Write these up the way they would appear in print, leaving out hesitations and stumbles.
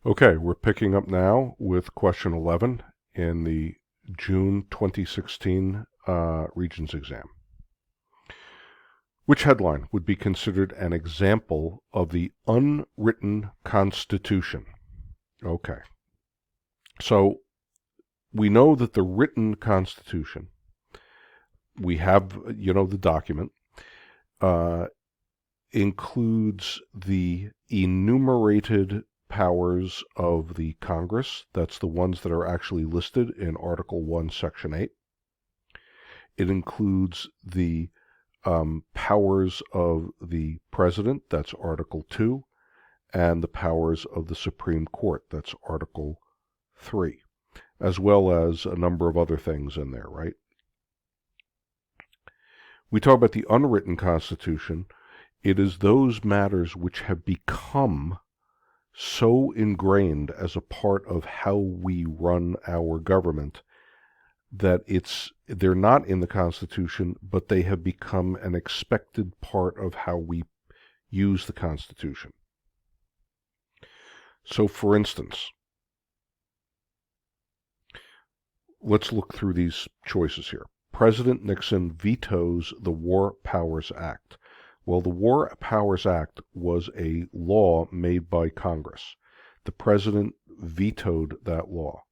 Okay, we're picking up now with question 11 in the June 2016 Regents exam. Which headline would be considered an example of the unwritten Constitution? Okay, so we know that the written Constitution, we have, the document, includes the enumerated powers of the Congress. That's the ones that are actually listed in Article 1, Section 8. It includes the powers of the President, that's Article 2, and the powers of the Supreme Court, that's Article 3, as well as a number of other things in there, right? We talk about the unwritten Constitution. It is those matters which have become so ingrained as a part of how we run our government that they're not in the Constitution, but they have become an expected part of how we use the Constitution. So, for instance, let's look through these choices here. President Nixon vetoes the War Powers Act. Well, the War Powers Act was a law made by Congress. The president vetoed that law.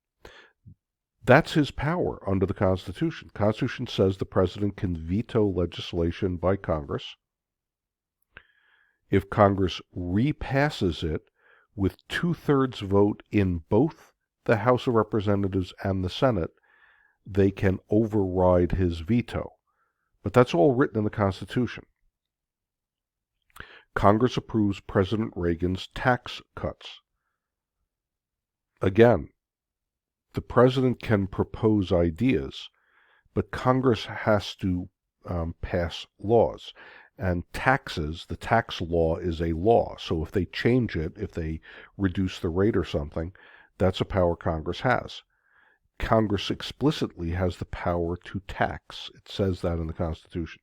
That's his power under the Constitution. The Constitution says the president can veto legislation by Congress. If Congress repasses it with 2/3 vote in both the House of Representatives and the Senate, they can override his veto. But that's all written in the Constitution. Congress approves President Reagan's tax cuts. Again, the president can propose ideas, but Congress has to pass laws. And taxes, the tax law is a law. So if they change it, if they reduce the rate or something, that's a power Congress has. Congress explicitly has the power to tax. It says that in the Constitution.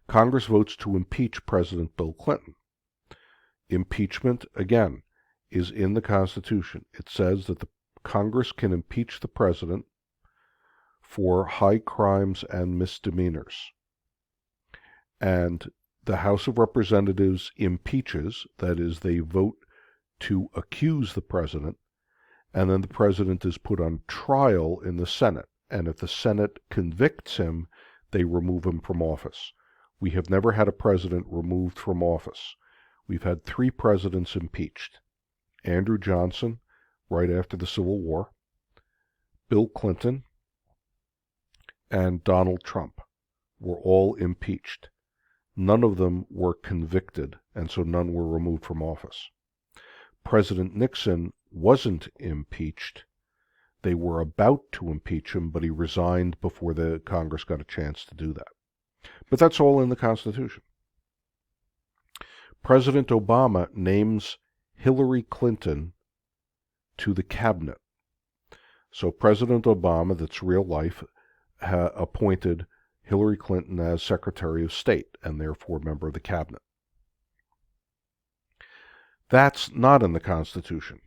Congress votes to impeach President Bill Clinton. Impeachment, again, is in the Constitution. It says that the Congress can impeach the president for high crimes and misdemeanors. And the House of Representatives impeaches, that is, they vote to accuse the president, and then the president is put on trial in the Senate. And if the Senate convicts him, they remove him from office. We have never had a president removed from office. We've had 3 presidents impeached. Andrew Johnson, right after the Civil War, Bill Clinton, and Donald Trump were all impeached. None of them were convicted, and so none were removed from office. President Nixon wasn't impeached. They were about to impeach him, but he resigned before the Congress got a chance to do that. But that's all in the Constitution. President Obama names Hillary Clinton to the cabinet. So President Obama, that's real life, appointed Hillary Clinton as Secretary of State and therefore member of the cabinet. That's not in the Constitution.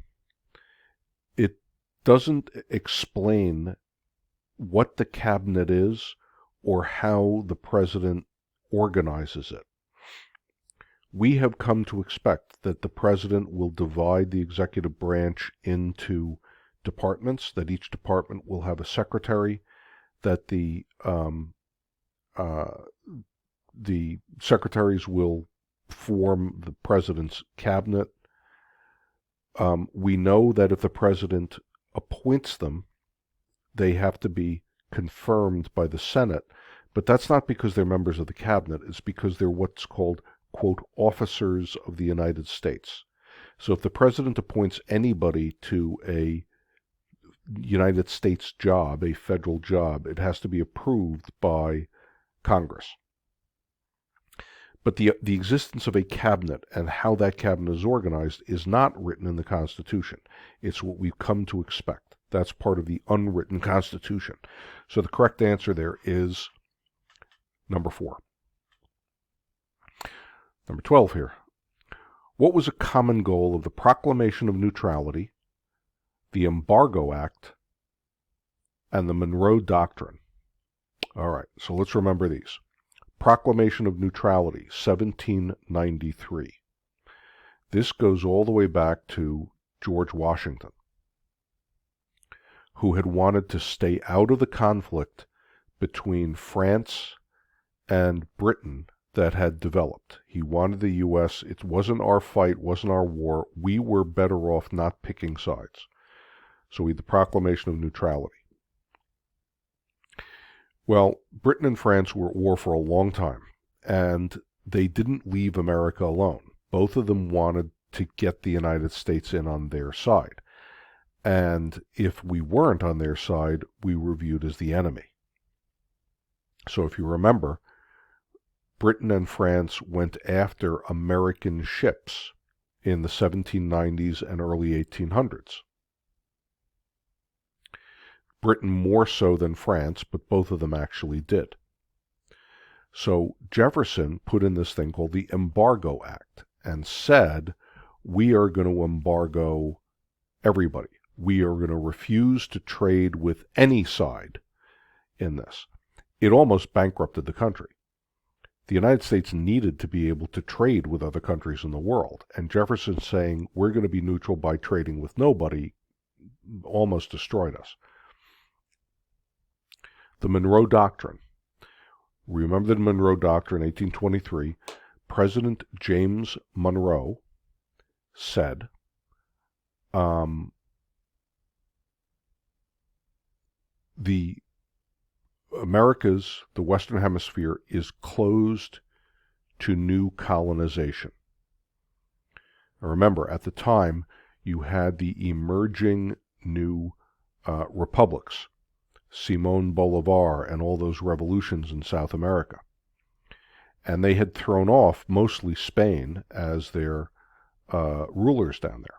It doesn't explain what the cabinet is or how the president organizes it. We have come to expect that the president will divide the executive branch into departments, that each department will have a secretary, that the secretaries will form the president's cabinet. We know that if the president appoints them, they have to be confirmed by the Senate, but that's not because they're members of the cabinet. It's because they're what's called, quote, officers of the United States. So if the president appoints anybody to a United States job, a federal job, it has to be approved by Congress. But the existence of a cabinet and how that cabinet is organized is not written in the Constitution. It's what we've come to expect. That's part of the unwritten Constitution. So the correct answer there is number 4. Number 12 here. What was a common goal of the Proclamation of Neutrality, the Embargo Act, and the Monroe Doctrine? All right, so let's remember these. Proclamation of Neutrality, 1793. This goes all the way back to George Washington, who had wanted to stay out of the conflict between France and Britain that had developed. He wanted the U.S., it wasn't our fight, wasn't our war, we were better off not picking sides. So we had the Proclamation of Neutrality. Well, Britain and France were at war for a long time, and they didn't leave America alone. Both of them wanted to get the United States in on their side. And if we weren't on their side, we were viewed as the enemy. So if you remember, Britain and France went after American ships in the 1790s and early 1800s. Britain more so than France, but both of them actually did. So Jefferson put in this thing called the Embargo Act and said, we are going to embargo everybody. We are going to refuse to trade with any side in this. It almost bankrupted the country. The United States needed to be able to trade with other countries in the world, and Jefferson saying, we're going to be neutral by trading with nobody, almost destroyed us. The Monroe Doctrine. Remember the Monroe Doctrine, 1823. President James Monroe said, the Americas, the Western Hemisphere, is closed to new colonization. Now remember, at the time, you had the emerging new republics, Simon Bolivar and all those revolutions in South America. And they had thrown off mostly Spain as their rulers down there.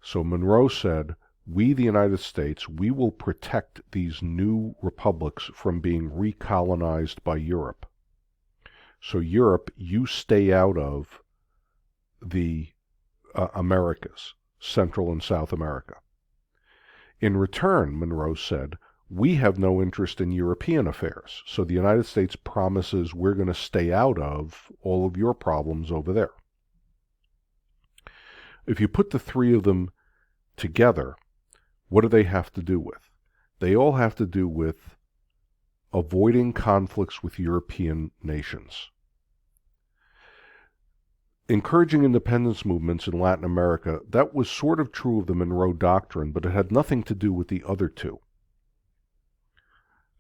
So Monroe said, we, the United States, we will protect these new republics from being recolonized by Europe. So Europe, you stay out of the Americas, Central and South America. In return, Monroe said, we have no interest in European affairs, so the United States promises we're going to stay out of all of your problems over there. If you put the three of them together, what do they have to do with? They all have to do with avoiding conflicts with European nations. Encouraging independence movements in Latin America, that was sort of true of the Monroe Doctrine, but it had nothing to do with the other two.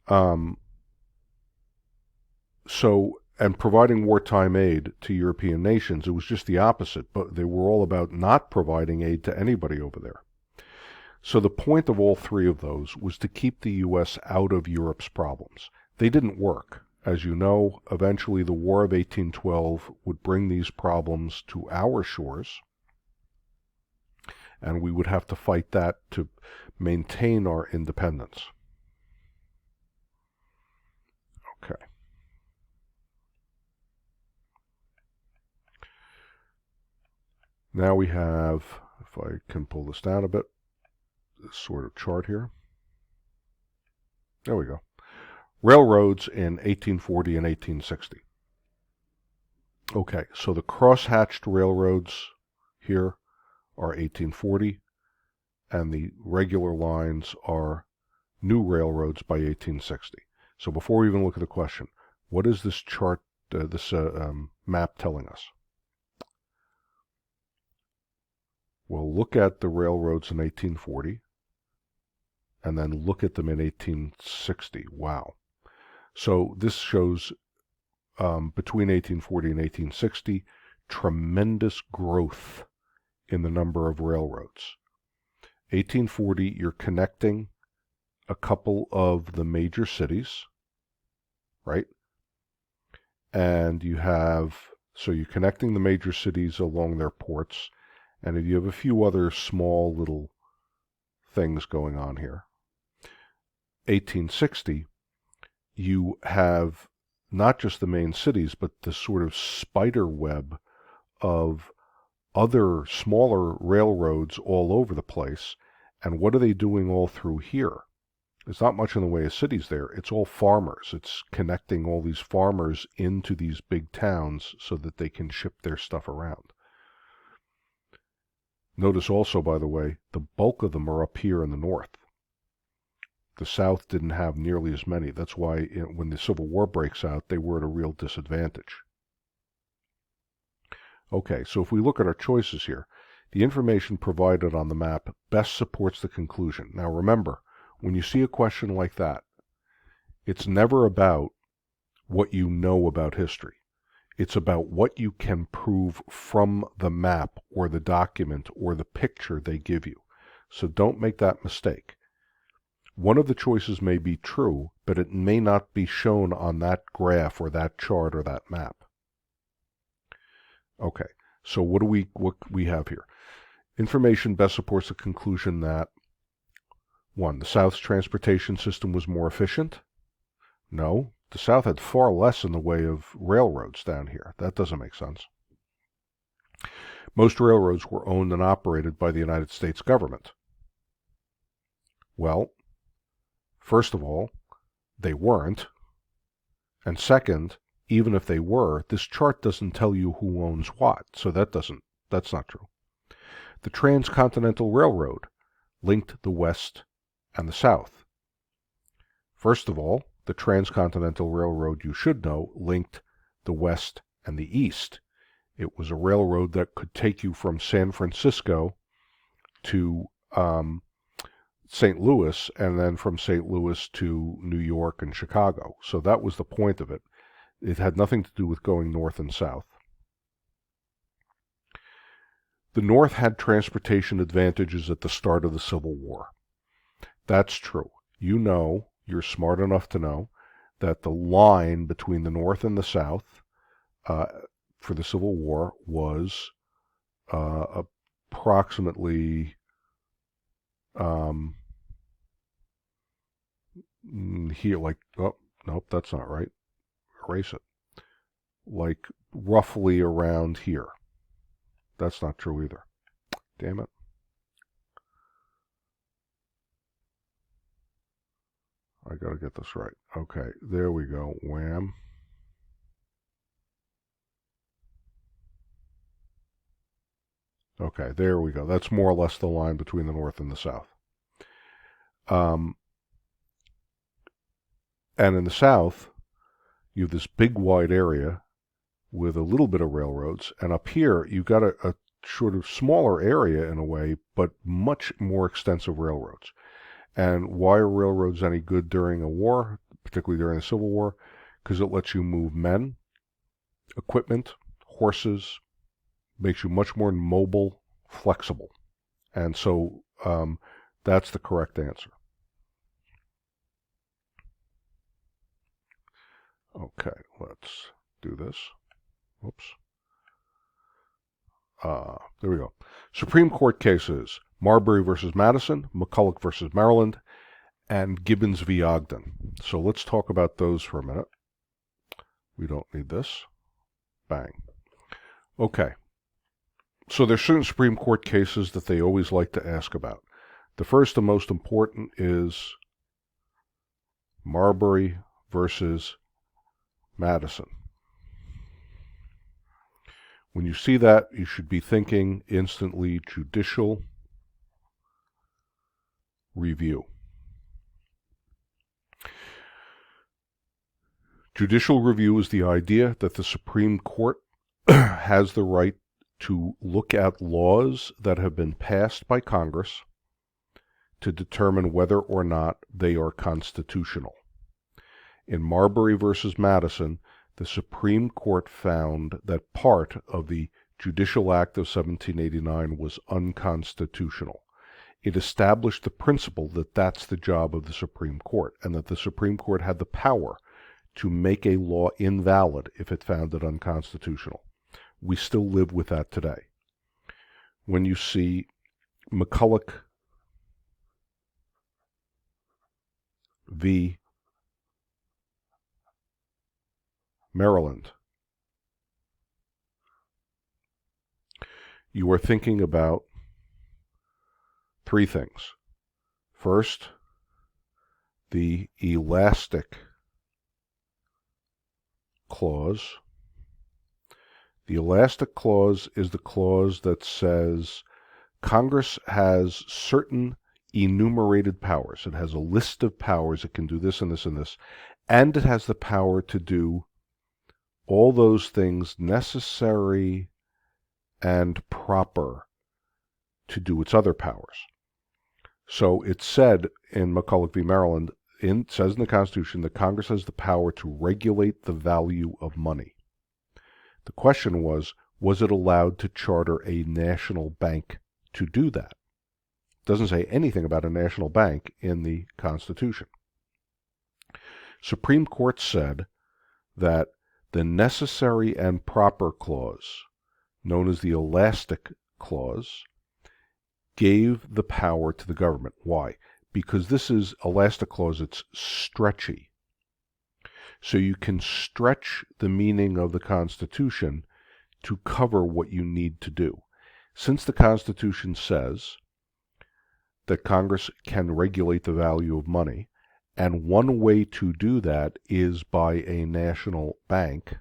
And providing wartime aid to European nations, it was just the opposite, but they were all about not providing aid to anybody over there. So the point of all three of those was to keep the U.S. out of Europe's problems. They didn't work. As you know, eventually the War of 1812 would bring these problems to our shores, and we would have to fight that to maintain our independence. Okay. Now we have, if I can pull this down a bit, this sort of chart here. There we go. Railroads in 1840 and 1860. Okay, so the cross-hatched railroads here are 1840, and the regular lines are new railroads by 1860. So before we even look at the question, what is this chart, map telling us? Well, look at the railroads in 1840, and then look at them in 1860. Wow. So this shows between 1840 and 1860, tremendous growth in the number of railroads. 1840, you're connecting a couple of the major cities, right? And you have, so you're connecting the major cities along their ports, and you have a few other small little things going on here. 1860, you have not just the main cities, but the sort of spider web of other smaller railroads all over the place. And what are they doing all through here? There's not much in the way of cities there. It's all farmers. It's connecting all these farmers into these big towns so that they can ship their stuff around. Notice also, by the way, the bulk of them are up here in the north. The South didn't have nearly as many. That's why when the Civil War breaks out, they were at a real disadvantage. Okay, so if we look at our choices here, the information provided on the map best supports the conclusion. Now remember, when you see a question like that, it's never about what you know about history. It's about what you can prove from the map or the document or the picture they give you. So don't make that mistake. One of the choices may be true, but it may not be shown on that graph or that chart or that map. Okay, so what we have here? Information best supports the conclusion that 1. The South's transportation system was more efficient? No, the South had far less in the way of railroads down here. That doesn't make sense. Most railroads were owned and operated by the United States government. Well, first of all, they weren't. And second, even if they were, this chart doesn't tell you who owns what, so that's not true. The Transcontinental Railroad linked the West and the South. First of all, the Transcontinental Railroad, you should know, linked the West and the East. It was a railroad that could take you from San Francisco to St. Louis, and then from St. Louis to New York and Chicago. So that was the point of it. It had nothing to do with going north and south. The North had transportation advantages at the start of the Civil War. That's true. You know, you're smart enough to know that the line between the North and the South for the Civil War was approximately here, like, oh, nope, that's not right. Erase it. Like roughly around here. That's not true either. Damn it. I gotta get this right. Okay, there we go. Wham. Okay, there we go. That's more or less the line between the North and the South. And in the South, you have this big wide area with a little bit of railroads, and up here you've got a sort of smaller area in a way, but much more extensive railroads. And why are railroads any good during a war, particularly during the Civil War? Because it lets you move men, equipment, horses, makes you much more mobile, flexible. And so that's the correct answer. Okay, let's do this. Whoops. There we go. Supreme Court cases: Marbury versus Madison, McCulloch versus Maryland, and Gibbons v. Ogden. So let's talk about those for a minute. We don't need this. Bang. Okay. So there's certain Supreme Court cases that they always like to ask about. The first and most important is Marbury versus Madison. When you see that, you should be thinking instantly judicial review. Judicial review is the idea that the Supreme Court has the right to look at laws that have been passed by Congress to determine whether or not they are constitutional. In Marbury versus Madison, the Supreme Court found that part of the Judicial Act of 1789 was unconstitutional. It established the principle that that's the job of the Supreme Court, and that the Supreme Court had the power to make a law invalid if it found it unconstitutional. We still live with that today. When you see McCulloch v. Maryland, you are thinking about three things. First, the elastic clause. The elastic clause is the clause that says Congress has certain enumerated powers. It has a list of powers. It can do this and this and this. And it has the power to do all those things necessary and proper to do its other powers. So it said in McCulloch v. Maryland, it says in the Constitution that Congress has the power to regulate the value of money. The question was it allowed to charter a national bank to do that? It doesn't say anything about a national bank in the Constitution. Supreme Court said that the necessary and proper clause, known as the elastic clause, gave the power to the government. Why? Because this is elastic clause, it's stretchy. So you can stretch the meaning of the Constitution to cover what you need to do. Since the Constitution says that Congress can regulate the value of money, and one way to do that is by a national bank,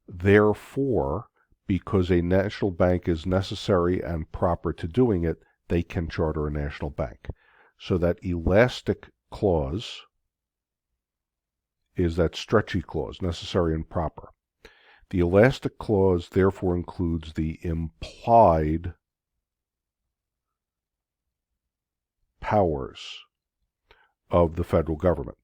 therefore, because a national bank is necessary and proper to doing it, they can charter a national bank. So that elastic clause is that stretchy clause, necessary and proper. The elastic clause therefore includes the implied powers of the federal government.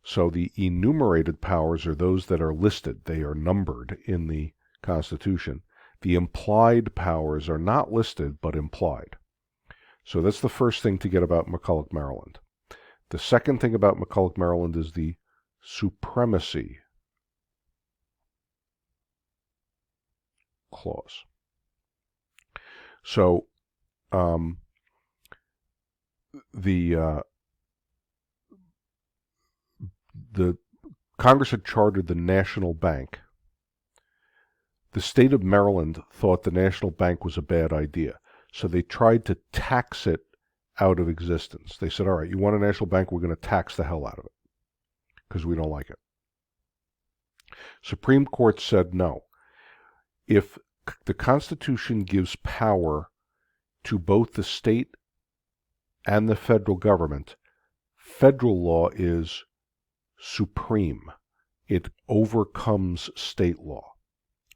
So the enumerated powers are those that are listed. They are numbered in the Constitution. The implied powers are not listed, but implied. So that's the first thing to get about McCulloch, Maryland. The second thing about McCulloch, Maryland is the Supremacy Clause. So the Congress had chartered the National Bank. The state of Maryland thought the National Bank was a bad idea, so they tried to tax it out of existence. They said, all right, you want a national bank, we're going to tax the hell out of it, because we don't like it. Supreme Court said no. If the Constitution gives power to both the state and the federal government, federal law is supreme. It overcomes state law.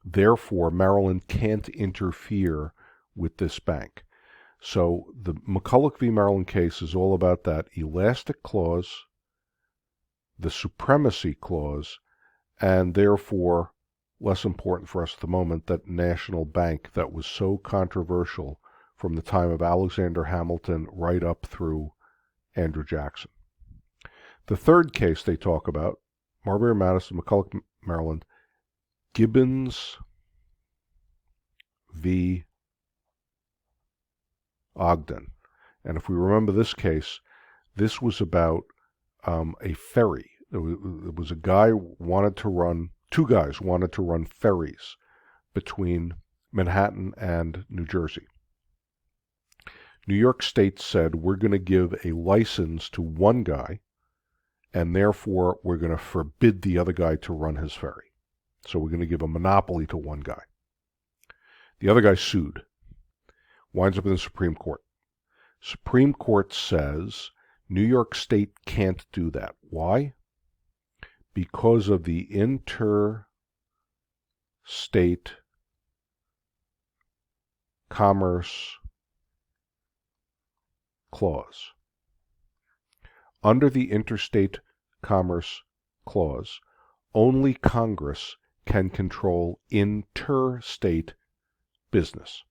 Therefore, Maryland can't interfere with this bank. So the McCulloch v. Maryland case is all about that elastic clause, the Supremacy Clause, and therefore, less important for us at the moment, that national bank that was so controversial from the time of Alexander Hamilton right up through Andrew Jackson. The third case they talk about, Marbury Madison, McCulloch, Maryland, Gibbons v. Ogden. And if we remember this case, this was about a ferry. There was a guy two guys wanted to run ferries between Manhattan and New Jersey. New York State said, we're going to give a license to one guy, and therefore we're going to forbid the other guy to run his ferry. So we're going to give a monopoly to one guy. The other guy sued. Winds up in the Supreme Court. Supreme Court says New York State can't do that. Why? Because of the interstate commerce clause. Under the Interstate Commerce Clause, only Congress can control interstate business.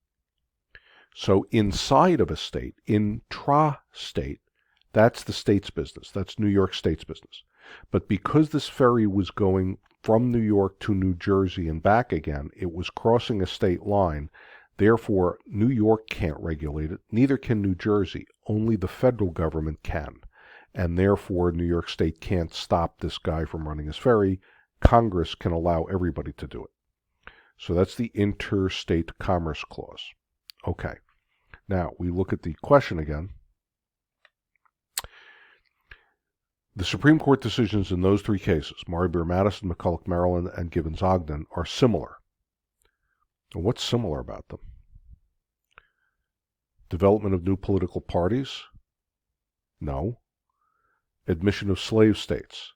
So inside of a state, intrastate, that's the state's business. That's New York State's business. But because this ferry was going from New York to New Jersey and back again, it was crossing a state line. Therefore, New York can't regulate it. Neither can New Jersey. Only the federal government can. And therefore, New York State can't stop this guy from running his ferry. Congress can allow everybody to do it. So that's the Interstate Commerce Clause. Okay. Now, we look at the question again. The Supreme Court decisions in those three cases, Marbury-Madison, McCulloch-Maryland, and Gibbons-Ogden, are similar. And what's similar about them? Development of new political parties? No. Admission of slave states?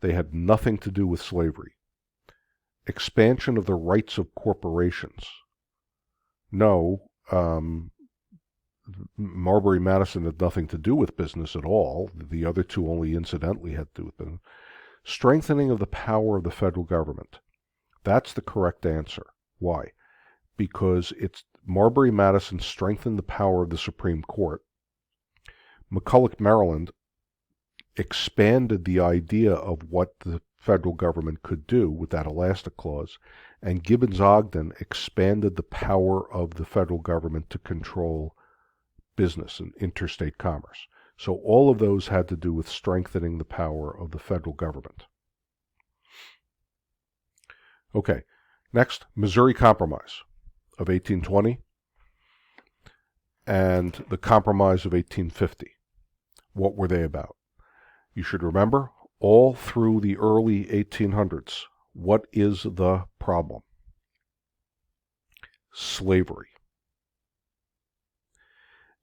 They had nothing to do with slavery. Expansion of the rights of corporations? No. Marbury-Madison had nothing to do with business at all. The other two only incidentally had to do with business. Strengthening of the power of the federal government. That's the correct answer. Why? Because it's Marbury-Madison strengthened the power of the Supreme Court. McCulloch-Maryland expanded the idea of what the federal government could do with that elastic clause, and Gibbons-Ogden expanded the power of the federal government to control business and interstate commerce. So all of those had to do with strengthening the power of the federal government. Okay, next, Missouri Compromise of 1820 and the Compromise of 1850. What were they about? You should remember, all through the early 1800s, what is the problem? Slavery.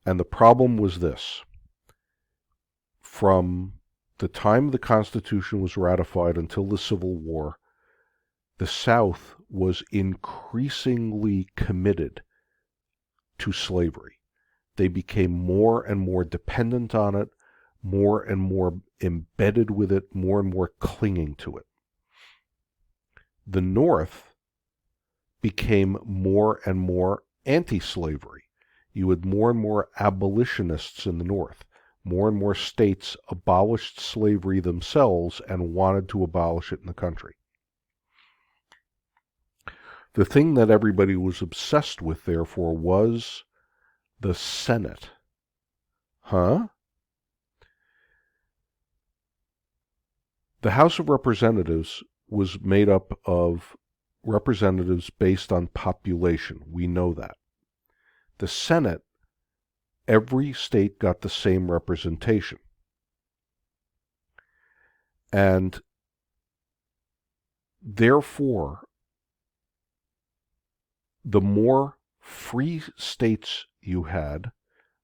And the problem was this. From the time the Constitution was ratified until the Civil War, the South was increasingly committed to slavery. They became more and more dependent on it, more and more embedded with it, more and more clinging to it. The North became more and more anti-slavery. You had more and more abolitionists in the North. More and more states abolished slavery themselves and wanted to abolish it in the country. The thing that everybody was obsessed with, therefore, was the Senate. The House of Representatives was made up of representatives based on population. We know that. The Senate, every state got the same representation. And therefore, the more free states you had,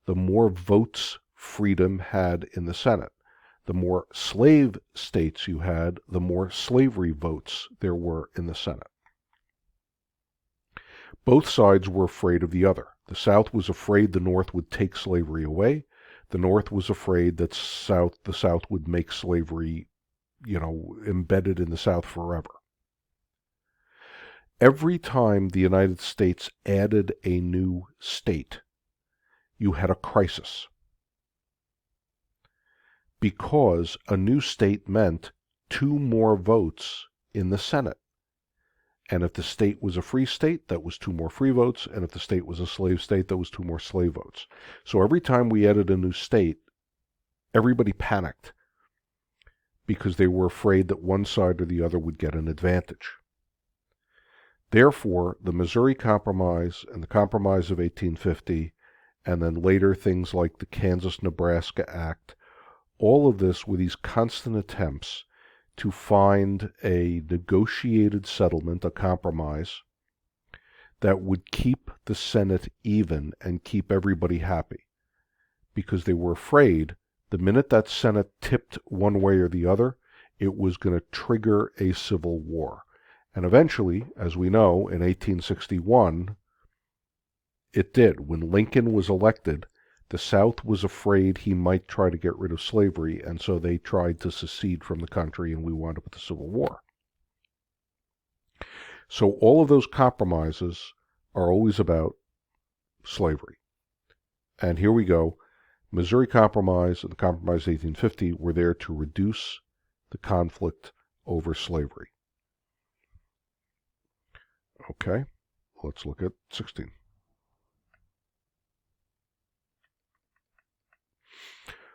the more votes freedom had in the Senate. The more slave states you had, the more slavery votes there were in the Senate. Both sides were afraid of the other. The South was afraid the North would take slavery away. The North was afraid that the South would make slavery, embedded in the South forever. Every time the United States added a new state, you had a crisis. Because a new state meant 2 more votes in the Senate. And if the state was a free state, that was 2 more free votes. And if the state was a slave state, that was 2 more slave votes. So every time we added a new state, everybody panicked because they were afraid that one side or the other would get an advantage. Therefore, the Missouri Compromise and the Compromise of 1850, and then later things like the Kansas-Nebraska Act, all of this were these constant attempts to find a negotiated settlement, a compromise, that would keep the Senate even and keep everybody happy. Because they were afraid the minute that Senate tipped one way or the other, it was going to trigger a civil war. And eventually, as we know, in 1861, it did. When Lincoln was elected, the South was afraid he might try to get rid of slavery, and so they tried to secede from the country, and we wound up with the Civil War. So all of those compromises are always about slavery. And here we go. Missouri Compromise and the Compromise of 1850 were there to reduce the conflict over slavery. Okay, let's look at 16.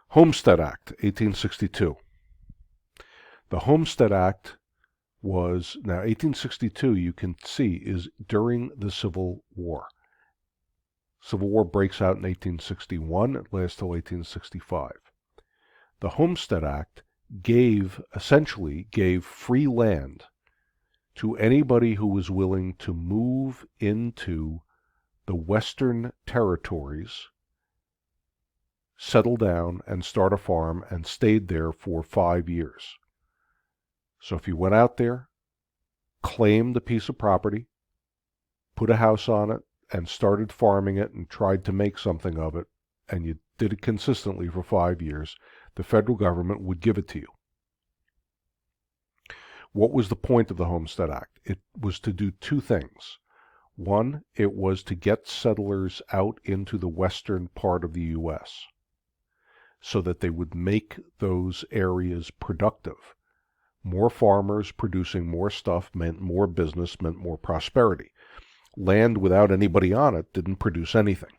Homestead Act, 1862. The Homestead Act was, now 1862, you can see, is during the Civil War. Civil War breaks out in 1861, it lasts till 1865. The Homestead Act essentially gave free land to anybody who was willing to move into the Western territories, settle down and start a farm, and stayed there for 5 years. So if you went out there, claimed a piece of property, put a house on it, and started farming it and tried to make something of it, and you did it consistently for 5 years, the federal government would give it to you. What was the point of the Homestead Act? It was to do two things. One, it was to get settlers out into the western part of the U.S. so that they would make those areas productive. More farmers producing more stuff meant more business, meant more prosperity. Land without anybody on it didn't produce anything.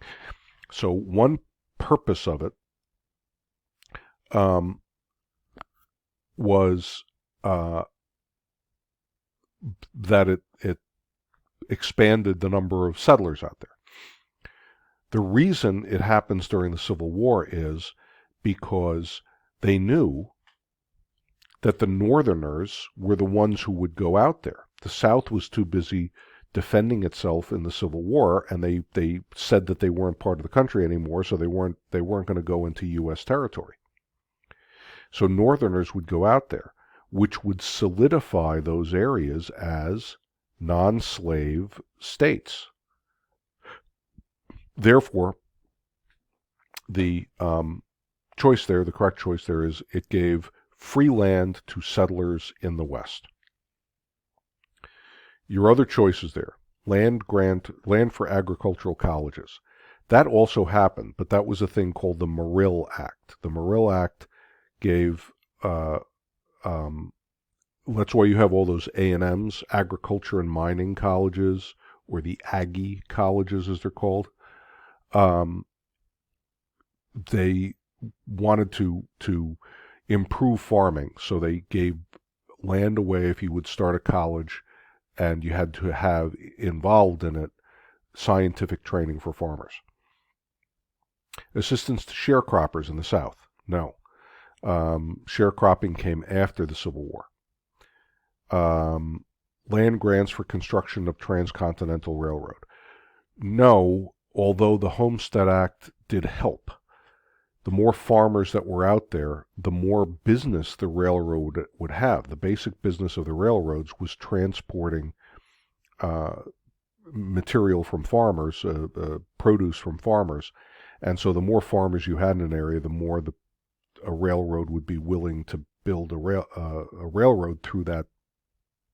So one purpose of it was that it expanded the number of settlers out there. The reason it happens during the Civil War is because they knew that the Northerners were the ones who would go out there. The South was too busy defending itself in the Civil War, and they said that they weren't part of the country anymore, so they weren't going to go into U.S. territory. So Northerners would go out there, which would solidify those areas as non-slave states. Therefore, the correct choice there is it gave free land to settlers in the West. Your other choices there, land for agricultural colleges. That also happened, but that was a thing called the Monroe Act. The Monroe Act gave, that's why you have all those A&Ms, agriculture and mining colleges, or the Aggie colleges as they're called. They wanted to improve farming, so they gave land away if you would start a college, and you had to have involved in it scientific training for farmers. Assistance to sharecroppers in the South, no. Sharecropping came after the Civil War. Land grants for construction of Transcontinental Railroad, no, although the Homestead Act did help. The more farmers that were out there, the more business the railroad would have. The basic business of the railroads was transporting material from farmers, produce from farmers. And so the more farmers you had in an area, the more a railroad would be willing to build a railroad through that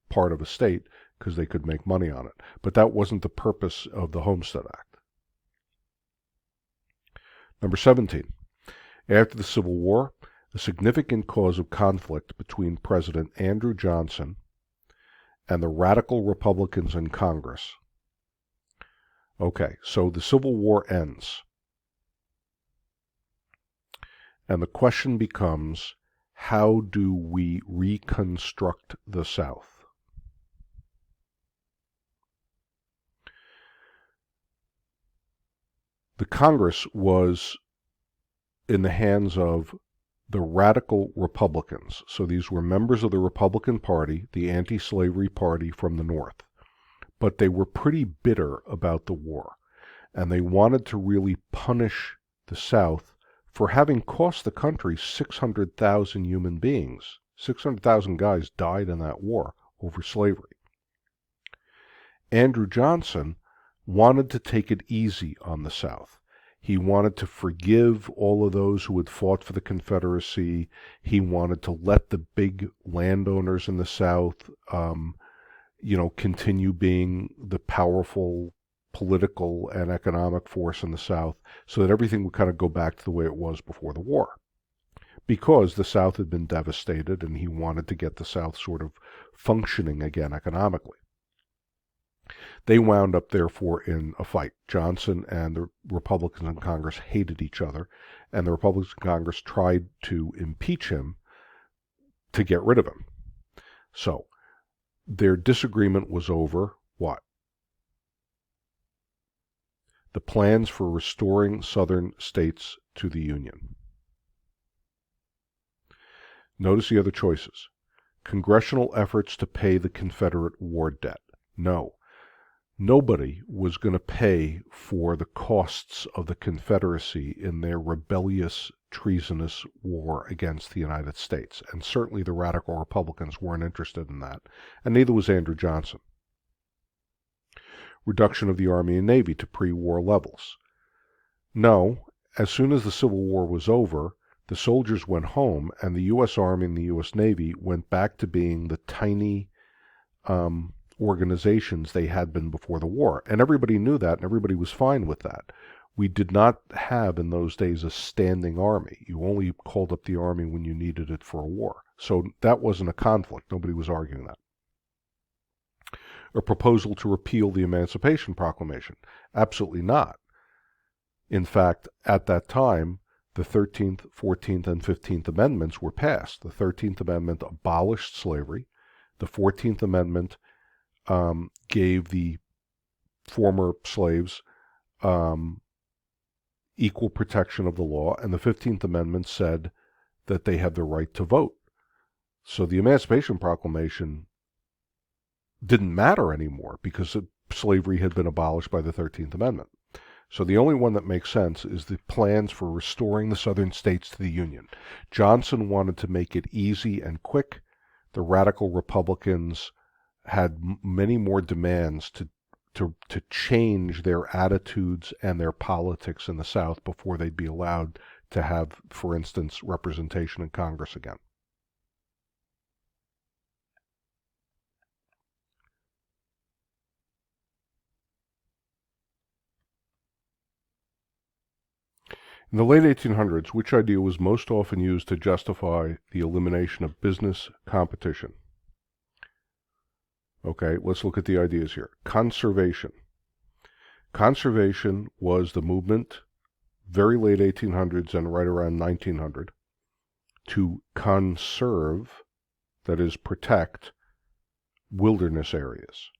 part of a state because they could make money on it. But that wasn't the purpose of the Homestead Act. Number 17. After the Civil War, a significant cause of conflict between President Andrew Johnson and the radical Republicans in Congress. Okay, so the Civil War ends. And the question becomes, how do we reconstruct the South? The Congress was in the hands of the radical Republicans. So these were members of the Republican Party, the anti-slavery party from the North. But they were pretty bitter about the war, and they wanted to really punish the South for having cost the country 600,000 human beings. 600,000 guys died in that war over slavery. Andrew Johnson wanted to take it easy on the South. He wanted to forgive all of those who had fought for the Confederacy. He wanted to let the big landowners in the South, continue being the powerful political and economic force in the South, so that everything would kind of go back to the way it was before the war. Because the South had been devastated, and he wanted to get the South sort of functioning again economically. They wound up, therefore, in a fight. Johnson and the Republicans in Congress hated each other, and the Republicans in Congress tried to impeach him to get rid of him. So, Their disagreement was over what? The plans for restoring southern states to the Union. Notice the other choices. Congressional efforts to pay the Confederate war debt. No. Nobody was going to pay for the costs of the Confederacy in their rebellious, treasonous war against the United States. And certainly the radical Republicans weren't interested in that. And neither was Andrew Johnson. Reduction of the Army and Navy to pre-war levels. No. As soon as the Civil War was over, the soldiers went home, and the U.S. Army and the U.S. Navy went back to being the tiny organizations they had been before the war. And everybody knew that, and everybody was fine with that. We did not have, in those days, a standing army. You only called up the army when you needed it for a war. So that wasn't a conflict. Nobody was arguing that. A proposal to repeal the Emancipation Proclamation. Absolutely not. In fact, at that time, the 13th, 14th, and 15th Amendments were passed. The 13th Amendment abolished slavery. The 14th Amendment gave the former slaves equal protection of the law, and the 15th Amendment said that they had the right to vote. So the Emancipation Proclamation didn't matter anymore because slavery had been abolished by the 13th Amendment. So the only one that makes sense is the plans for restoring the southern states to the Union. Johnson wanted to make it easy and quick. The radical Republicans had many more demands to change their attitudes and their politics in the South before they'd be allowed to have, for instance, representation in Congress again. In the late 1800s, which idea was most often used to justify the elimination of business competition? Okay, let's look at the ideas here. Conservation. Conservation was the movement, very late 1800s and right around 1900, to conserve, that is, protect, wilderness areas.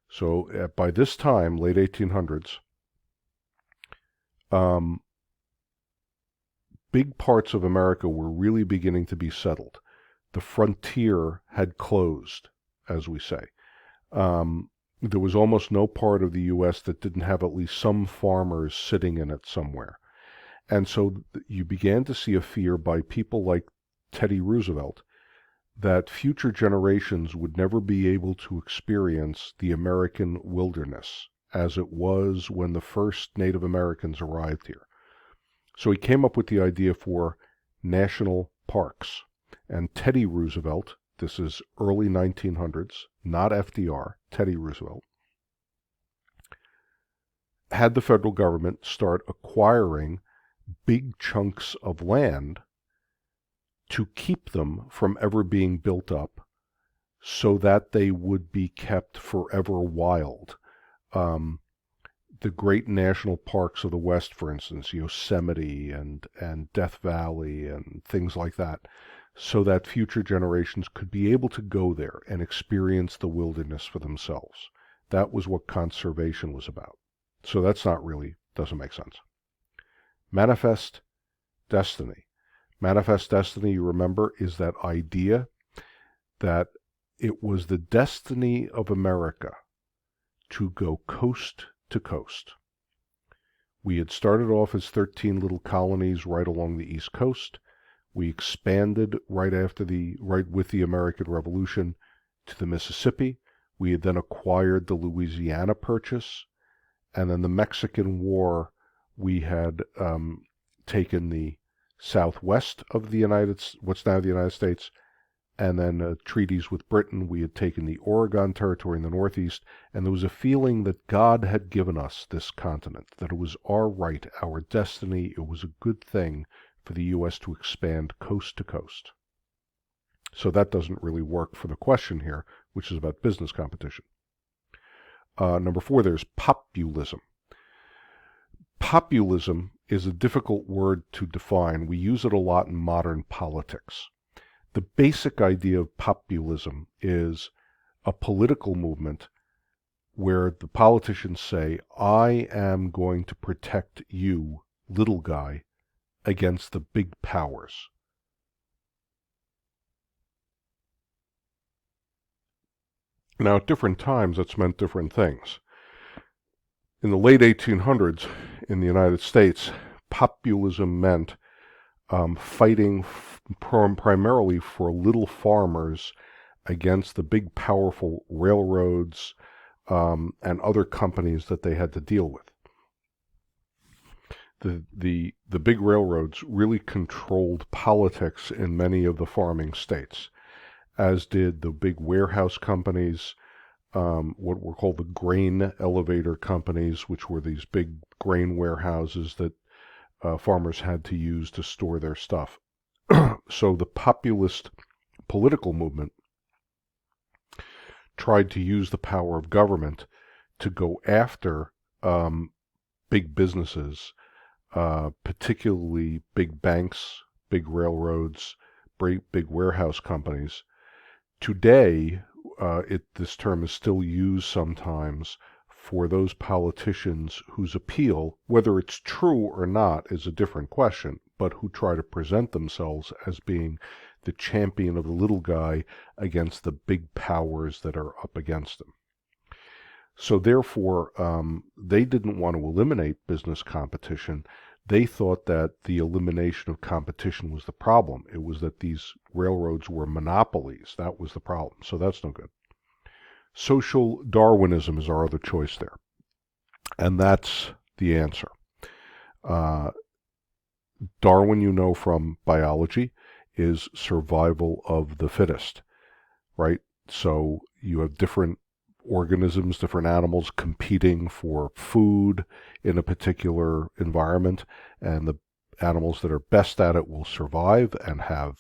So by this time, late 1800s, big parts of America were really beginning to be settled. The frontier had closed, as we say. There was almost no part of the U.S. that didn't have at least some farmers sitting in it somewhere. And so you began to see a fear by people like Teddy Roosevelt that future generations would never be able to experience the American wilderness as it was when the first Native Americans arrived here. So he came up with the idea for national parks. And Teddy Roosevelt, this is early 1900s, not FDR, Teddy Roosevelt, had the federal government start acquiring big chunks of land to keep them from ever being built up so that they would be kept forever wild. The great national parks of the West, for instance, Yosemite and Death Valley and things like that, so that future generations could be able to go there and experience the wilderness for themselves. That was what conservation was about. So that's not really, doesn't make sense. Manifest destiny. Manifest destiny, you remember, is that idea that it was the destiny of America to go coast to coast. We had started off as 13 little colonies right along the East Coast. We expanded right with the American Revolution to the Mississippi. We had then acquired the Louisiana Purchase, and then the Mexican War, we had taken the southwest of what's now the United States, and then treaties with Britain. We had taken the Oregon Territory in the Northeast, and there was a feeling that God had given us this continent, that it was our right, our destiny, it was a good thing for the U.S. to expand coast to coast. So that doesn't really work for the question here, which is about business competition. Number 4, there's populism. Populism is a difficult word to define. We use it a lot in modern politics. The basic idea of populism is a political movement where the politicians say, I am going to protect you, little guy, against the big powers. Now, at different times, that's meant different things. In the late 1800s, in the United States, populism meant fighting primarily for little farmers against the big, powerful railroads and other companies that they had to deal with. The big railroads really controlled politics in many of the farming states, as did the big warehouse companies, what were called the grain elevator companies, which were these big grain warehouses that farmers had to use to store their stuff. So the populist political movement tried to use the power of government to go after big businesses, particularly big banks, big railroads, big warehouse companies. Today, this term is still used sometimes for those politicians whose appeal, whether it's true or not is a different question, but who try to present themselves as being the champion of the little guy against the big powers that are up against them. So therefore, they didn't want to eliminate business competition. They thought that the elimination of competition was the problem. It was that these railroads were monopolies. That was the problem. So that's no good. Social Darwinism is our other choice there. And that's the answer. Darwin, you know from biology, is survival of the fittest, right? So you have different organisms, different animals competing for food in a particular environment, and the animals that are best at it will survive and have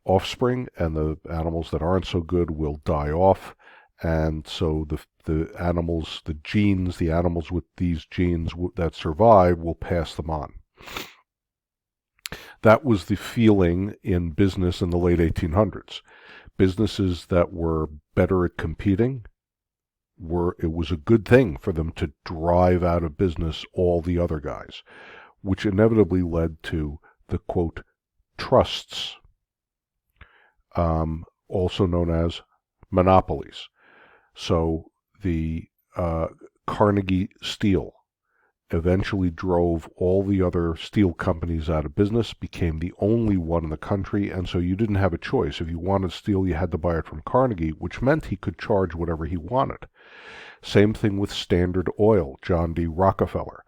offspring, and the animals that aren't so good will die off. And so the animals, the genes, the animals with these genes that survive will pass them on. That was the feeling in business in the late 1800s. Businesses that were better at competing, it was a good thing for them to drive out of business all the other guys, which inevitably led to the, quote, trusts, also known as monopolies. So the Carnegie Steel eventually drove all the other steel companies out of business, became the only one in the country, and so you didn't have a choice. If you wanted steel, you had to buy it from Carnegie, which meant he could charge whatever he wanted. Same thing with Standard Oil. John D. Rockefeller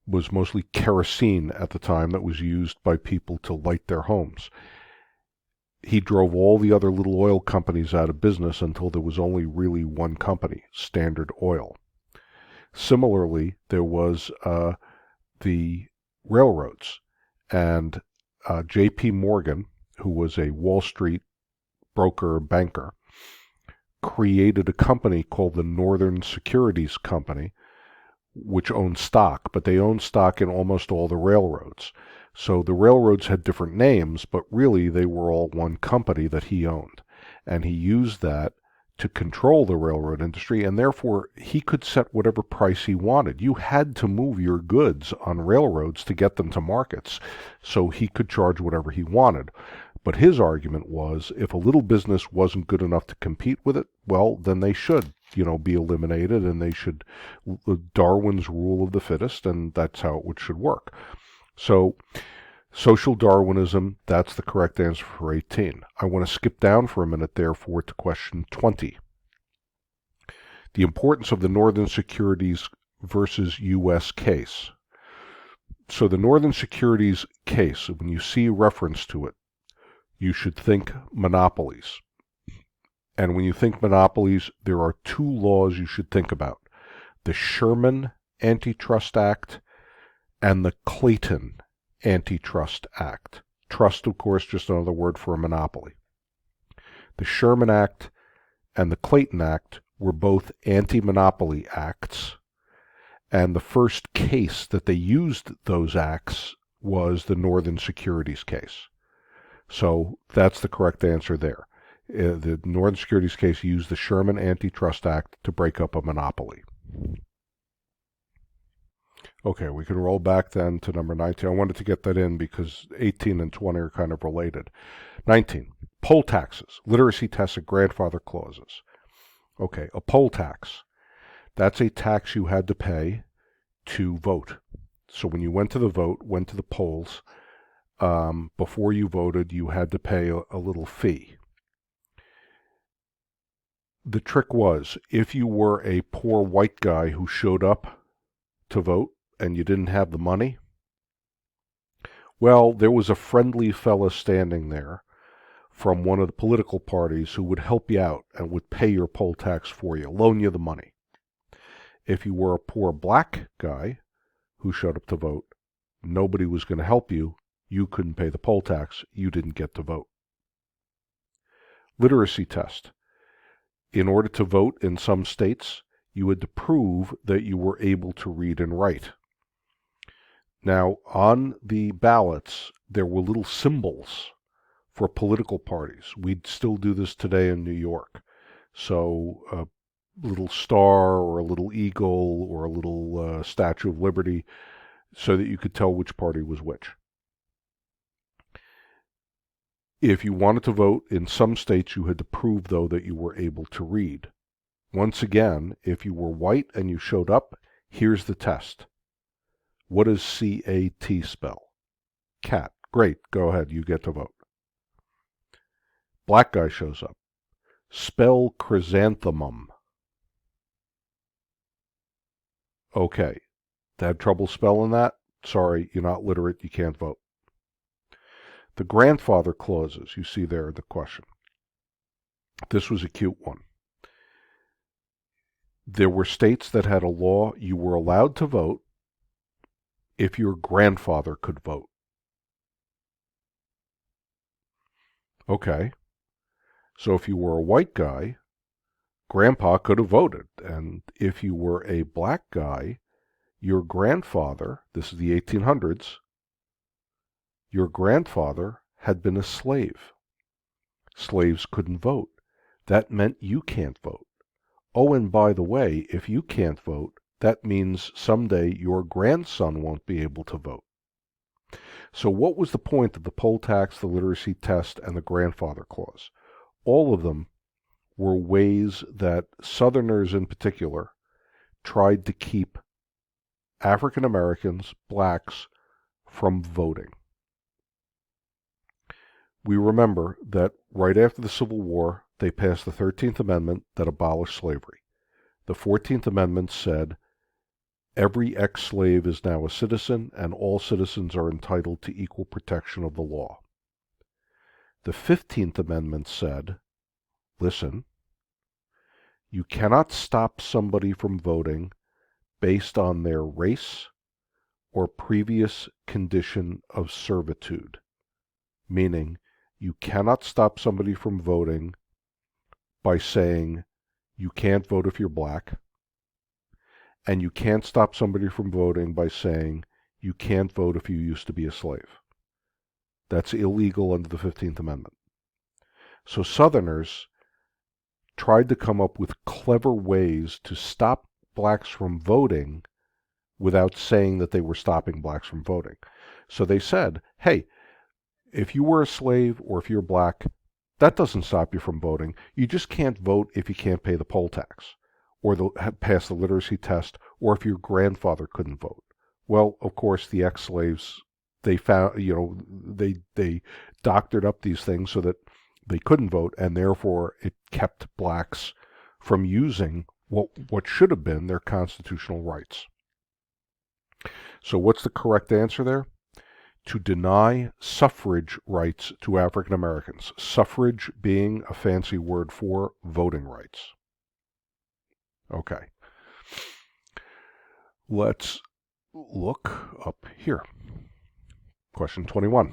was mostly kerosene at the time that was used by people to light their homes. He drove all the other little oil companies out of business until there was only really one company, Standard Oil. Similarly, there was the railroads, and J.P. Morgan, who was a Wall Street broker banker, created a company called the Northern Securities Company, which owned stock, but they owned stock in almost all the railroads. So the railroads had different names, but really they were all one company that he owned. And he used that to control the railroad industry, and therefore he could set whatever price he wanted. You had to move your goods on railroads to get them to markets, so he could charge whatever he wanted. But his argument was, if a little business wasn't good enough to compete with it, well, then they should, be eliminated, and they should, Darwin's rule of the fittest, and that's how it should work. So, social Darwinism, that's the correct answer for 18. I want to skip down for a minute, therefore, to question 20. The importance of the Northern Securities versus U.S. case. So the Northern Securities case, when you see a reference to it, you should think monopolies. And when you think monopolies, there are two laws you should think about. The Sherman Antitrust Act and the Clayton Antitrust Act. Trust, of course, just another word for a monopoly. The Sherman Act and the Clayton Act were both anti-monopoly acts, and the first case that they used those acts was the Northern Securities case. So that's the correct answer there. The Northern Securities case used the Sherman Antitrust Act to break up a monopoly. Okay, we can roll back then to number 19. I wanted to get that in because 18 and 20 are kind of related. 19, poll taxes, literacy tests, and grandfather clauses. Okay, a poll tax. That's a tax you had to pay to vote. So when you went to the polls, before you voted, you had to pay a little fee. The trick was, if you were a poor white guy who showed up to vote and you didn't have the money, well, there was a friendly fella standing there from one of the political parties who would help you out and would pay your poll tax for you, loan you the money. If you were a poor black guy who showed up to vote, nobody was going to help you. You couldn't pay the poll tax. You didn't get to vote. Literacy test. In order to vote in some states, you had to prove that you were able to read and write. Now, on the ballots, there were little symbols for political parties. We'd still do this today in New York. So a little star or a little eagle or a little Statue of Liberty so that you could tell which party was which. If you wanted to vote in some states, you had to prove, though, that you were able to read. Once again, if you were white and you showed up, here's the test. What does C-A-T spell? Cat. Great. Go ahead. You get to vote. Black guy shows up. Spell chrysanthemum. Okay. Had trouble spelling that? Sorry, you're not literate. You can't vote. The grandfather clauses, you see there in the question. This was a cute one. There were states that had a law you were allowed to vote if your grandfather could vote. Okay. So if you were a white guy, grandpa could have voted. And if you were a black guy, your grandfather, this is the 1800s, your grandfather had been a slave. Slaves couldn't vote. That meant you can't vote. Oh, and by the way, if you can't vote, that means someday your grandson won't be able to vote. So what was the point of the poll tax, the literacy test, and the grandfather clause? All of them were ways that Southerners in particular tried to keep African Americans, blacks, from voting. We remember that right after the Civil War, they passed the 13th Amendment that abolished slavery. The 14th Amendment said, every ex-slave is now a citizen, and all citizens are entitled to equal protection of the law. The 15th Amendment said, listen, you cannot stop somebody from voting based on their race or previous condition of servitude, meaning you cannot stop somebody from voting by saying you can't vote if you're black, and you can't stop somebody from voting by saying you can't vote if you used to be a slave. That's illegal under the 15th Amendment. So Southerners tried to come up with clever ways to stop blacks from voting without saying that they were stopping blacks from voting. So they said, hey, if you were a slave or if you're black, that doesn't stop you from voting. You just can't vote if you can't pay the poll tax or pass the literacy test, or if your grandfather couldn't vote. Well, of course, the ex-slaves, they found, they doctored up these things so that they couldn't vote, and therefore it kept blacks from using what should have been their constitutional rights. So what's the correct answer there? To deny suffrage rights to African Americans. Suffrage being a fancy word for voting rights. Okay. Let's look up here. Question 21.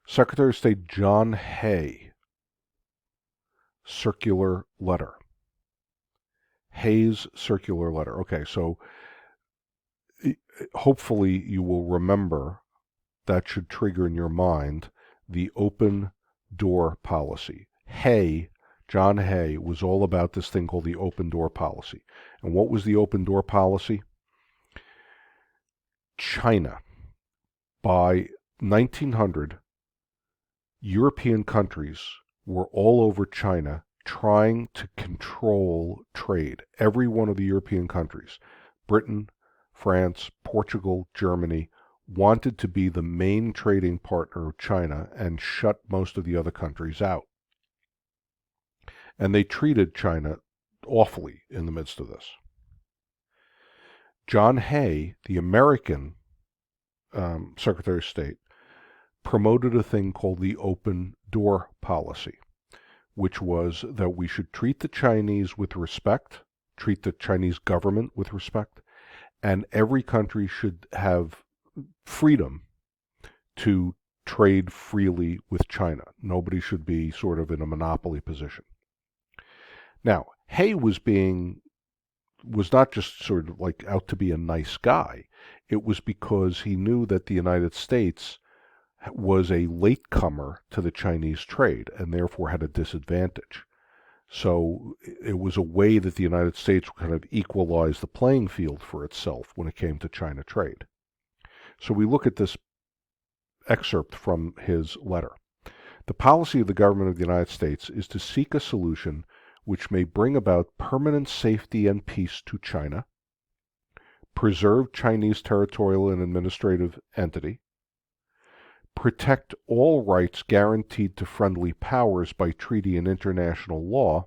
Secretary of State John Hay, circular letter. Hay's circular letter. Okay, so hopefully you will remember, that should trigger in your mind the open door policy. John Hay, was all about this thing called the open door policy. And what was the open door policy? China. By 1900, European countries were all over China trying to control trade. Every one of the European countries, Britain, France, Portugal, Germany, wanted to be the main trading partner of China and shut most of the other countries out. And they treated China awfully in the midst of this. John Hay, the American Secretary of State, promoted a thing called the open door policy, which was that we should treat the Chinese with respect, treat the Chinese government with respect, and every country should have freedom to trade freely with China. Nobody should be sort of in a monopoly position. Now, Hay was not just sort of like out to be a nice guy. It was because he knew that the United States was a latecomer to the Chinese trade and therefore had a disadvantage. So it was a way that the United States would kind of equalize the playing field for itself when it came to China trade. So we look at this excerpt from his letter. The policy of the government of the United States is to seek a solution which may bring about permanent safety and peace to China, preserve Chinese territorial and administrative entity, protect all rights guaranteed to friendly powers by treaty and international law,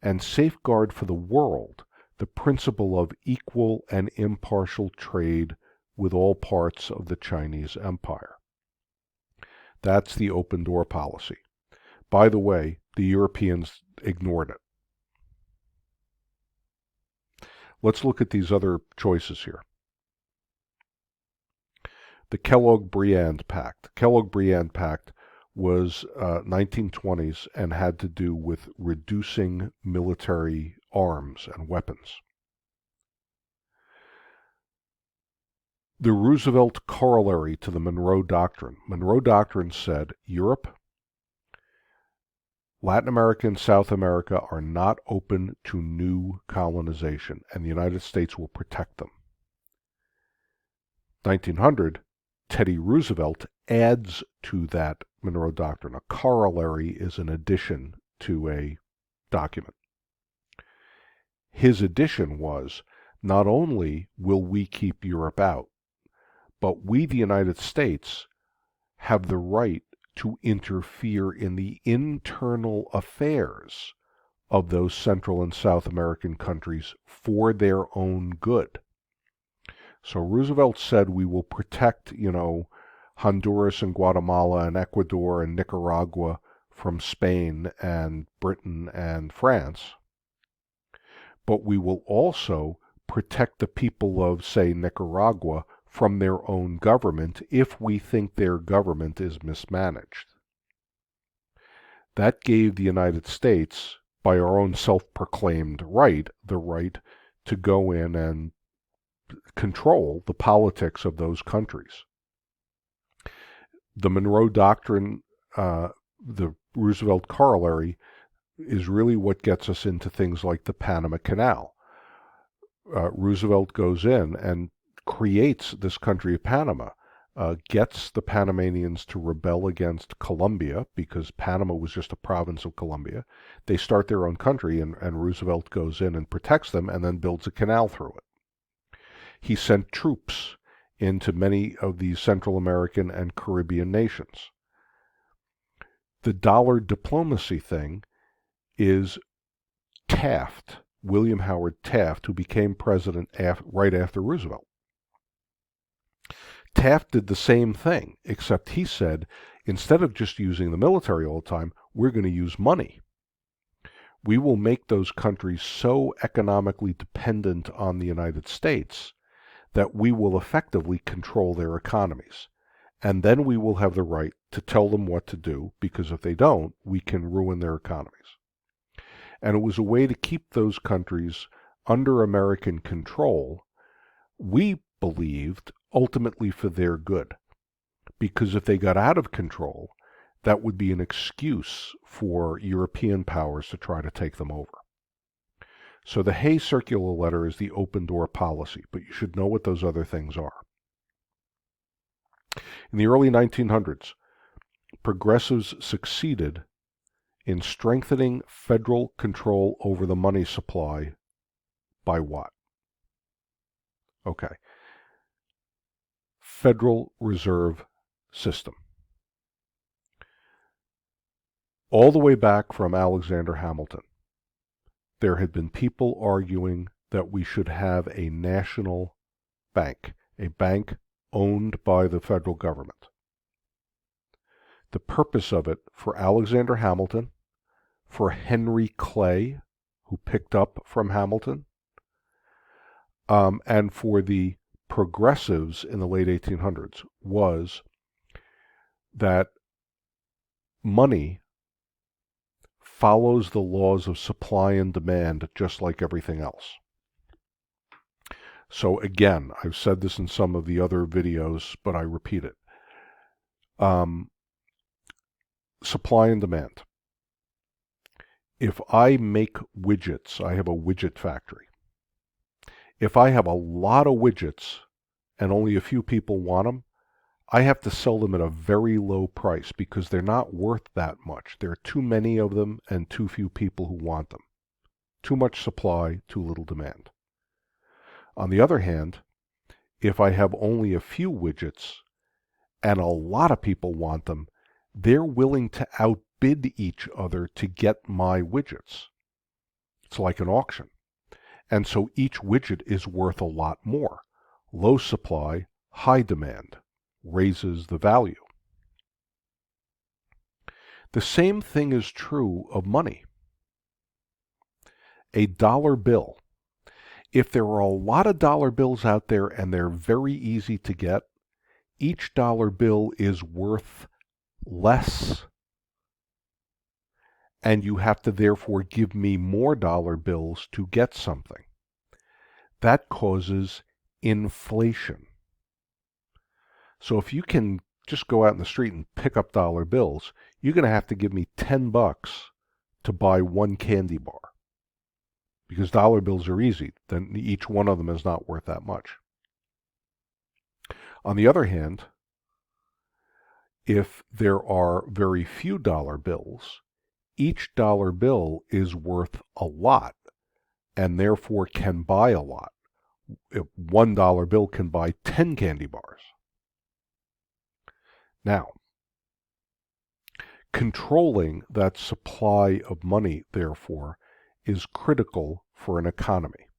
and safeguard for the world the principle of equal and impartial trade with all parts of the Chinese empire. That's the open door policy. By the way, the Europeans ignored it. Let's look at these other choices here. The Kellogg-Briand Pact. Kellogg-Briand Pact was 1920s and had to do with reducing military arms and weapons. The Roosevelt Corollary to the Monroe Doctrine. Monroe Doctrine said Europe, Latin America, and South America are not open to new colonization, and the United States will protect them. 1900, Teddy Roosevelt adds to that Monroe Doctrine. A corollary is an addition to a document. His addition was, not only will we keep Europe out, but we, the United States, have the right to interfere in the internal affairs of those Central and South American countries for their own good. So Roosevelt said we will protect, Honduras and Guatemala and Ecuador and Nicaragua from Spain and Britain and France, but we will also protect the people of, say, Nicaragua from their own government if we think their government is mismanaged. That gave the United States, by our own self-proclaimed right, the right to go in and control the politics of those countries. The Monroe Doctrine, the Roosevelt Corollary, is really what gets us into things like the Panama Canal. Roosevelt goes in and creates this country of Panama, gets the Panamanians to rebel against Colombia because Panama was just a province of Colombia. They start their own country, and Roosevelt goes in and protects them and then builds a canal through it. He sent troops into many of these Central American and Caribbean nations. The dollar diplomacy thing is Taft, William Howard Taft, who became president right after Roosevelt. Taft did the same thing, except he said, instead of just using the military all the time, we're going to use money. We will make those countries so economically dependent on the United States that we will effectively control their economies. And then we will have the right to tell them what to do, because if they don't, we can ruin their economies. And it was a way to keep those countries under American control, we believed, ultimately for their good. because if they got out of control, that would be an excuse for European powers to try to take them over. So the Hay Circular Letter is the open door policy, but you should know what those other things are. In the early 1900s, progressives succeeded in strengthening federal control over the money supply by what? Okay. Federal Reserve System. All the way back from Alexander Hamilton, there had been people arguing that we should have a national bank, a bank owned by the federal government. The purpose of it for Alexander Hamilton, for Henry Clay, who picked up from Hamilton, and for the progressives in the late 1800s was that money follows the laws of supply and demand just like everything else. So again, I've said this in some of the other videos, but I repeat it. Supply and demand. If I make widgets, I have a widget factory. If I have a lot of widgets and only a few people want them, I have to sell them at a very low price because they're not worth that much. There are too many of them and too few people who want them. Too much supply, too little demand. On the other hand, if I have only a few widgets and a lot of people want them, they're willing to outbid each other to get my widgets. It's like an auction. And so each widget is worth a lot more. Low supply, high demand raises the value. The same thing is true of money. A dollar bill. If there are a lot of dollar bills out there and they're very easy to get, each dollar bill is worth less, and you have to therefore give me more dollar bills to get something. That causes inflation. So if you can just go out in the street and pick up dollar bills, you're going to have to give me $10 to buy one candy bar. Because dollar bills are easy, then each one of them is not worth that much. On the other hand, if there are very few dollar bills, each dollar bill is worth a lot and therefore can buy a lot. $1 bill can buy 10 candy bars. Now, controlling that supply of money, therefore, is critical for an economy.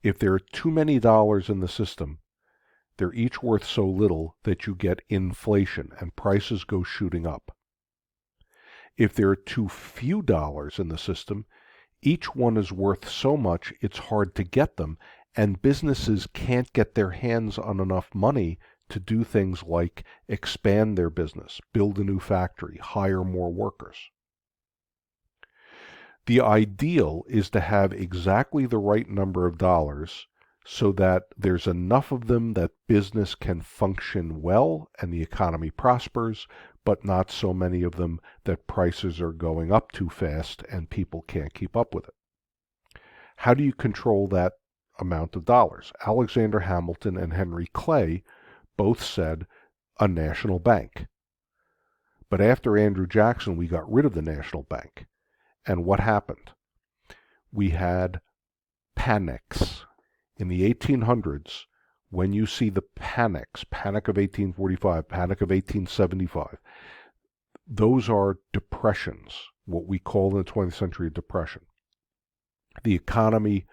If there are too many dollars in the system, they're each worth so little that you get inflation and prices go shooting up. If there are too few dollars in the system, each one is worth so much it's hard to get them, and businesses can't get their hands on enough money to do things like expand their business, build a new factory, hire more workers. The ideal is to have exactly the right number of dollars so that there's enough of them that business can function well and the economy prospers, but not so many of them that prices are going up too fast and people can't keep up with it. How do you control that amount of dollars? Alexander Hamilton and Henry Clay both said a national bank. But after Andrew Jackson, we got rid of the national bank. And what happened? We had panics. In the 1800s, when you see the panics, Panic of 1845, Panic of 1875, those are depressions, what we call in the 20th century a depression. The economy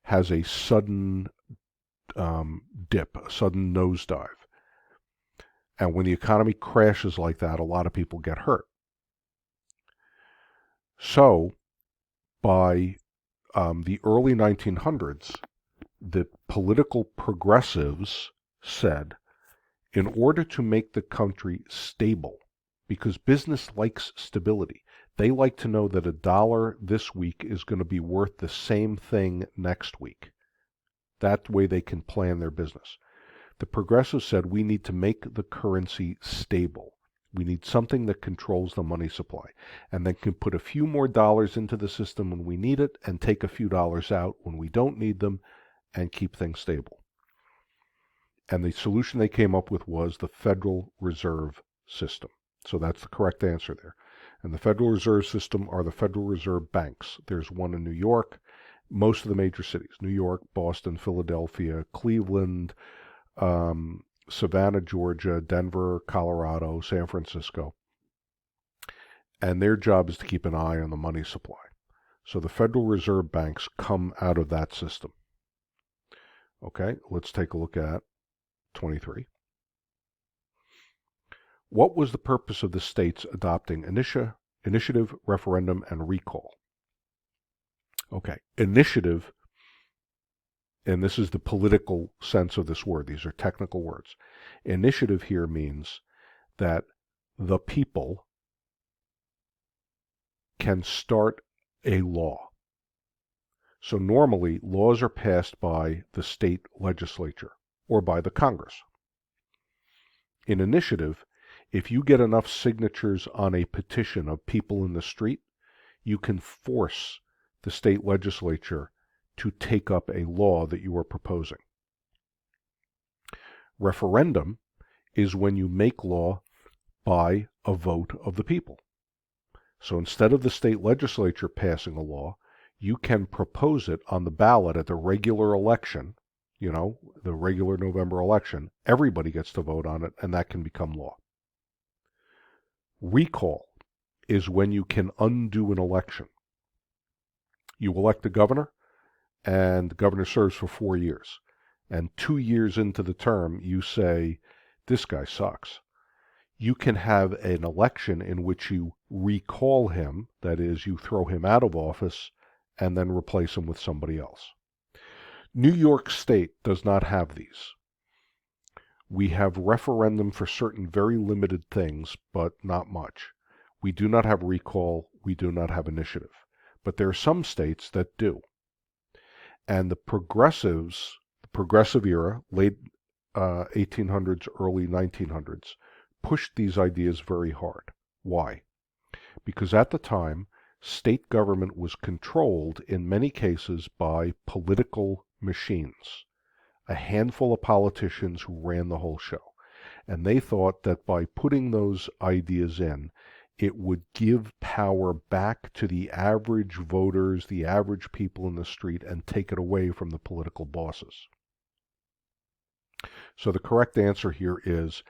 has a sudden dip, a sudden nosedive. And when the economy crashes like that, a lot of people get hurt. So, by the early 1900s, the political progressives said, in order to make the country stable, because business likes stability, they like to know that $1 this week is going to be worth the same thing next week. That way they can plan their business. The progressives said we need to make the currency stable. We need something that controls the money supply and then can put a few more dollars into the system when we need it and take a few dollars out when we don't need them and keep things stable. And the solution they came up with was the Federal Reserve System. So that's the correct answer there. And the Federal Reserve System are the Federal Reserve banks. There's one in New York, most of the major cities, New York, Boston, Philadelphia, Cleveland, Savannah, Georgia, Denver, Colorado, San Francisco. And their job is to keep an eye on the money supply. So the Federal Reserve banks come out of that system. Okay, let's take a look at 23. What was the purpose of the states adopting initiative, referendum, and recall? Okay, initiative, and this is the political sense of this word. These are technical words. Initiative here means that the people can start a law. So normally, laws are passed by the state legislature or by the Congress. In initiative, if you get enough signatures on a petition of people in the street, you can force the state legislature to take up a law that you are proposing. Referendum is when you make law by a vote of the people. So instead of the state legislature passing a law, you can propose it on the ballot at the regular election, the regular November election. Everybody gets to vote on it, and that can become law. Recall is when you can undo an election. You elect a governor, and the governor serves for 4 years. And 2 years into the term, you say, this guy sucks. You can have an election in which you recall him, that is, you throw him out of office, and then replace him with somebody else. New York State does not have these. We have referendum for certain very limited things, but not much. We do not have recall. We do not have initiative. But there are some states that do. And the progressive era, late 1800s, early 1900s, pushed these ideas very hard. Why? Because at the time, state government was controlled in many cases by political machines. A handful of politicians who ran the whole show. And they thought that by putting those ideas in, it would give power back to the average voters, the average people in the street, and take it away from the political bosses. So the correct answer here is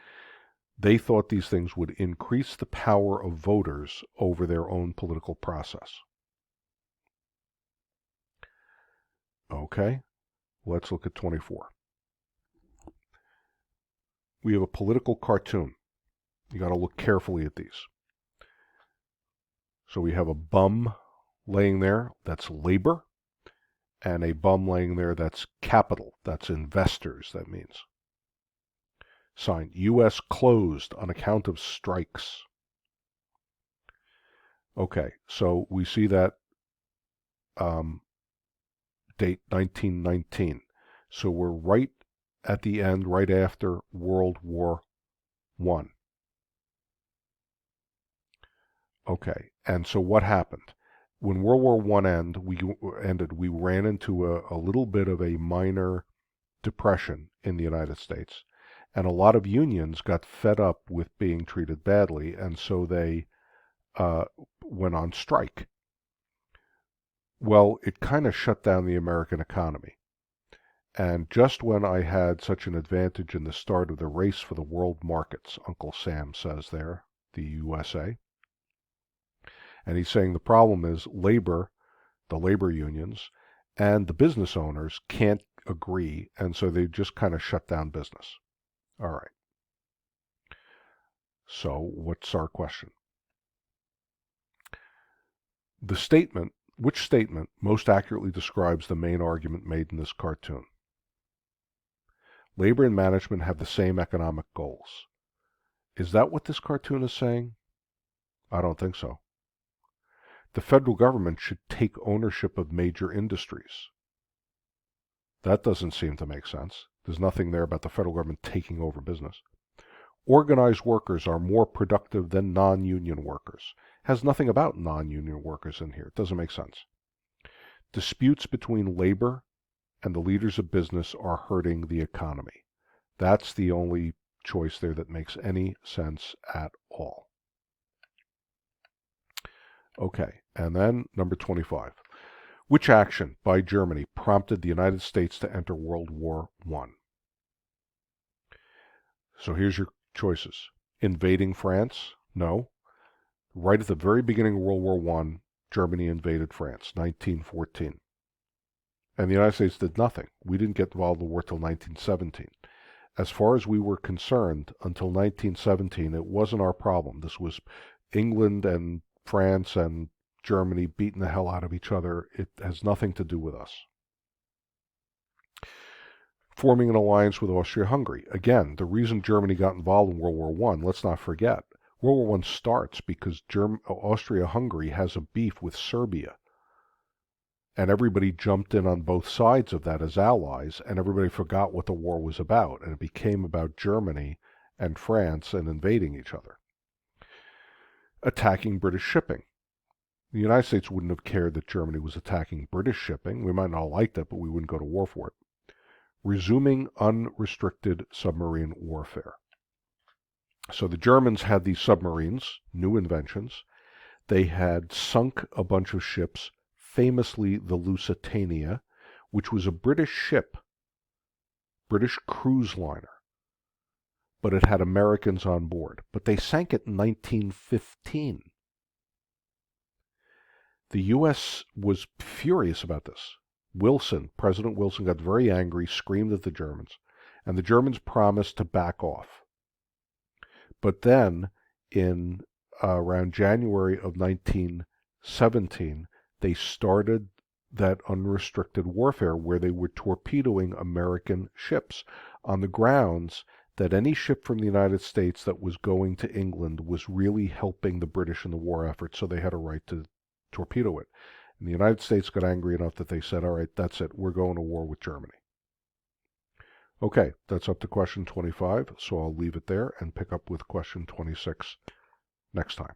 they thought these things would increase the power of voters over their own political process. Okay. Let's look at 24. We have a political cartoon. You got to look carefully at these. So we have a bum laying there, that's labor, and a bum laying there, that's capital, that's investors, that means. Sign, U.S. closed on account of strikes. Okay, so we see that date 1919. So we're right at the end, right after World War I. Okay, and so what happened? When World War I ended, we ran into a little bit of a minor depression in the United States. And a lot of unions got fed up with being treated badly, and so they went on strike. Well, it kind of shut down the American economy. And just when I had such an advantage in the start of the race for the world markets, Uncle Sam says there, the USA. And he's saying the problem is labor, the labor unions, and the business owners can't agree, and so they just kind of shut down business. All right. So what's our question? Which statement most accurately describes the main argument made in this cartoon? Labor and management have the same economic goals. Is that what this cartoon is saying? I don't think so. The federal government should take ownership of major industries. That doesn't seem to make sense. There's nothing there about the federal government taking over business. Organized workers are more productive than non-union workers. Has nothing about non-union workers in here. It doesn't make sense. Disputes between labor and the leaders of business are hurting the economy. That's the only choice there that makes any sense at all. Okay, and then number 25. Which action by Germany prompted the United States to enter World War I? So here's your choices. Invading France? No. Right at the very beginning of World War I, Germany invaded France, 1914. And the United States did nothing. We didn't get involved in the war till 1917. As far as we were concerned, until 1917, it wasn't our problem. This was England and France and Germany beating the hell out of each other. It has nothing to do with us. Forming an alliance with Austria-Hungary. Again, the reason Germany got involved in World War I, let's not forget, World War I starts because Austria-Hungary has a beef with Serbia. And everybody jumped in on both sides of that as allies, and everybody forgot what the war was about, and it became about Germany and France and invading each other. Attacking British shipping. The United States wouldn't have cared that Germany was attacking British shipping. We might not have liked it, but we wouldn't go to war for it. Resuming unrestricted submarine warfare. So the Germans had these submarines, new inventions. They had sunk a bunch of ships, famously the Lusitania, which was a British ship, British cruise liner, but it had Americans on board. But they sank it in 1915. The U.S. was furious about this. President Wilson got very angry, screamed at the Germans, and the Germans promised to back off. But then, in around January of 1917, they started that unrestricted warfare where they were torpedoing American ships on the grounds that any ship from the United States that was going to England was really helping the British in the war effort, so they had a right to torpedo it. And the United States got angry enough that they said, all right, that's it, we're going to war with Germany. Okay, that's up to question 25, so I'll leave it there and pick up with question 26 next time.